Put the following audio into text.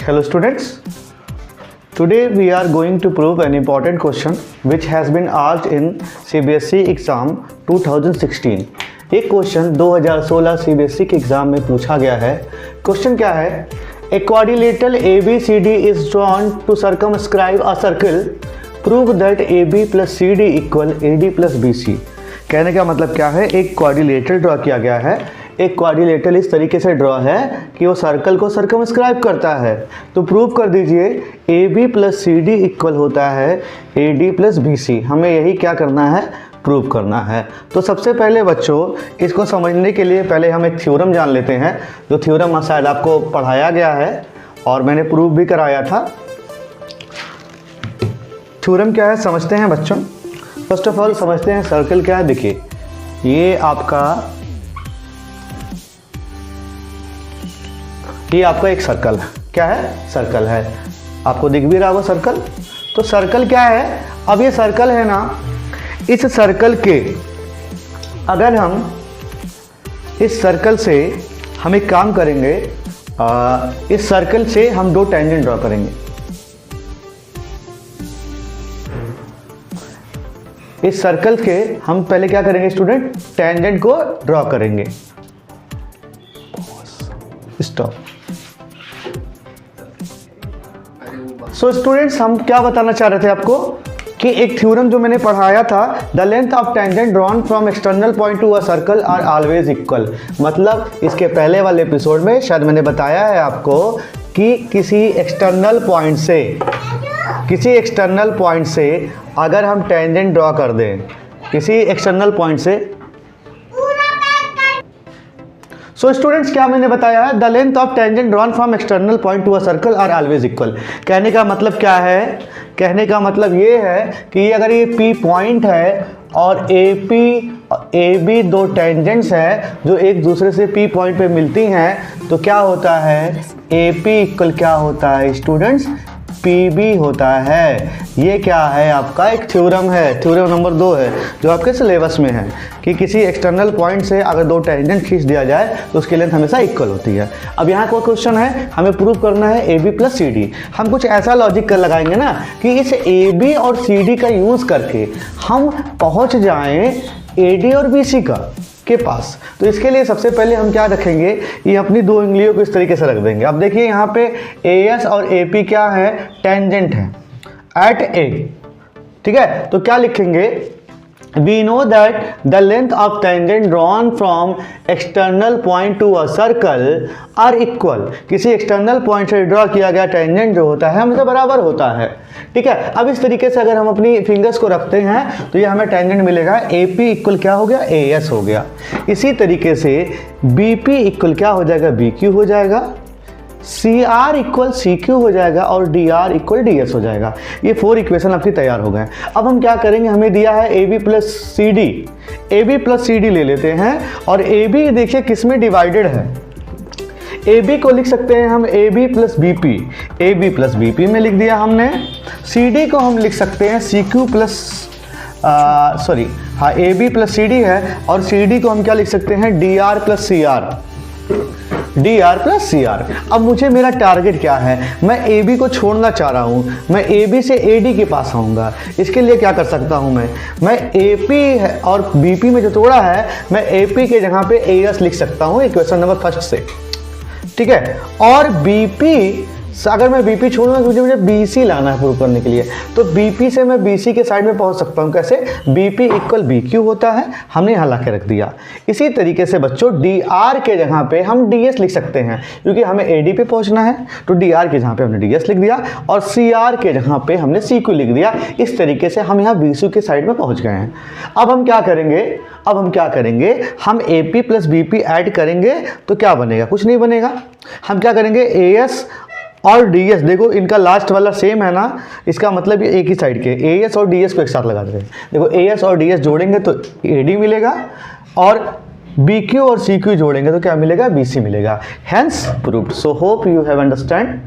Hello students, today we are going to prove an important question which has been asked in CBSE exam 2016. एक question 2016 CBSE के exam में पूछा गया है. Question क्या है? A quadrilateral ABCD is drawn to circumscribe a circle. Prove that AB plus CD equal AD plus BC. कहने का मतलब क्या है? एक क्वाड्रिलेटरल ड्रॉ किया गया है. एक क्वाड्रिलेटरल इस तरीके से ड्रॉ है कि वो सर्कल को सर्कमस्क्राइब करता है. तो प्रूव कर दीजिए AB प्लस CD इक्वल होता है AD प्लस BC. हमें यही क्या करना है? प्रूव करना है. तो सबसे पहले बच्चों इसको समझने के लिए पहले हम एक थ्योरम जान लेते हैं, जो थ्योरम शायद आपको पढ़ाया गया है और मैंने प्रूव भी कराया था. थ्योरम क्या है समझते हैं बच्चों. फर्स्ट ऑफ ऑल समझते हैं सर्कल क्या है. देखिए ये आपका एक सर्कल है. क्या है? सर्कल है. आपको दिख भी रहा होगा सर्कल. तो सर्कल क्या है? अब ये सर्कल है ना, इस सर्कल के अगर हम इस सर्कल से हम एक काम करेंगे, इस सर्कल से हम दो टेंजेंट ड्रॉ करेंगे. इस सर्कल के हम पहले क्या करेंगे स्टूडेंट? टेंजेंट को ड्रॉ करेंगे. स्टॉप. सो स्टूडेंट्स हम क्या बताना चाह रहे थे आपको कि एक थ्योरम जो मैंने पढ़ाया था, the length of tangent drawn from external point to a circle are always equal. मतलब इसके पहले वाले एपिसोड में शायद मैंने बताया है आपको कि किसी एक्सटर्नल पॉइंट से अगर हम टेंजेंट ड्रॉ कर दें, किसी एक्सटर्नल पॉइंट से. सो स्टूडेंट्स क्या मैंने बताया है? The length of tangent drawn from external point to a circle are always equal. कहने का मतलब क्या है? कहने का मतलब ये है कि अगर ये P पॉइंट है और AB दो टेंजेंट्स हैं जो एक दूसरे से P पॉइंट पे मिलती हैं, तो क्या होता है? AP इक्वल क्या होता है स्टूडेंट्स? PB होता है. ये क्या है? आपका एक थ्योरम है. थ्योरम नंबर 2 है जो आपके सिलेबस में है कि किसी एक्सटर्नल पॉइंट से अगर दो टेंजेंट खींच दिया जाए तो उसकी लेंथ हमेशा इक्वल होती है. अब यहाँ कोई क्वेश्चन है, हमें प्रूव करना है AB प्लस CD. हम कुछ ऐसा लॉजिक कर लगाएंगे ना कि इस AB और CD का यूज़ करके हम पहुँच जाएँ AD और BC के पास. तो इसके लिए सबसे पहले हम क्या रखेंगे? ये अपनी दो उंगलियों को इस तरीके से रख देंगे. अब देखिए यहाँ पे AS और AP क्या है? टेंजेंट है एट A. ठीक है, तो क्या लिखेंगे? We know that the length of tangent drawn from external point to a circle are equal. किसी एक्सटर्नल पॉइंट से ड्रॉ किया गया टेंजेंट जो होता है हमेशा बराबर होता है. ठीक है, अब इस तरीके से अगर हम अपनी फिंगर्स को रखते हैं तो ये हमें टेंजेंट मिलेगा. AP इक्वल क्या हो गया? AS हो गया. इसी तरीके से BP इक्वल क्या हो जाएगा? BQ हो जाएगा. CR इक्वल CQ हो जाएगा और DR इक्वल DS हो जाएगा. ये 4 इक्वेशन आपकी तैयार हो गए. अब हम क्या करेंगे? हमें दिया है AB plus CD. AB plus CD ले लेते हैं और AB देखिए किस में डिवाइडेड है. AB को लिख सकते हैं हम AB plus BP. AB plus BP में लिख दिया हमने. CD को हम लिख सकते हैं CQ plus AB plus CD है और CD को हम क्या लिख सकते हैं? DR plus CR. DR plus CR. अब मुझे मेरा टारगेट क्या है? मैं AB को छोड़ना चाह रहा हूँ. मैं AB से AD के पास आऊँगा. इसके लिए क्या कर सकता हूँ? मैं AP है और BP में जो तोड़ा है मैं AP के जगह पे AS लिख सकता हूँ इक्वेशन नंबर 1 से. ठीक है, और BP अगर मैं BP छोड़ूंगा तो मुझे BC लाना है प्रूव करने के लिए. तो BP से मैं BC के साइड में पहुंच सकता हूं. कैसे? BP इक्वल BQ होता है. हमने यहाँ ला के रख दिया. इसी तरीके से बच्चों DR के जगह पे हम DS लिख सकते हैं क्योंकि हमें AD पे पहुंचना है. तो DR के जगह पे हमने DS लिख दिया और CR के जगह पे हमने CQ लिख दिया. इस तरीके से हम यहाँ BC के साइड में पहुँच गए हैं. अब हम क्या करेंगे? हम AP प्लस BP ऐड करेंगे तो क्या बनेगा? कुछ नहीं बनेगा. हम क्या करेंगे? AS और DS, देखो इनका लास्ट वाला सेम है ना, इसका मतलब ये एक ही साइड के. AS और DS को एक साथ लगा देते हैं. देखो AS और DS जोड़ेंगे तो AD मिलेगा और BQ और CQ जोड़ेंगे तो क्या मिलेगा? BC मिलेगा. Hence proved. So hope you have understand.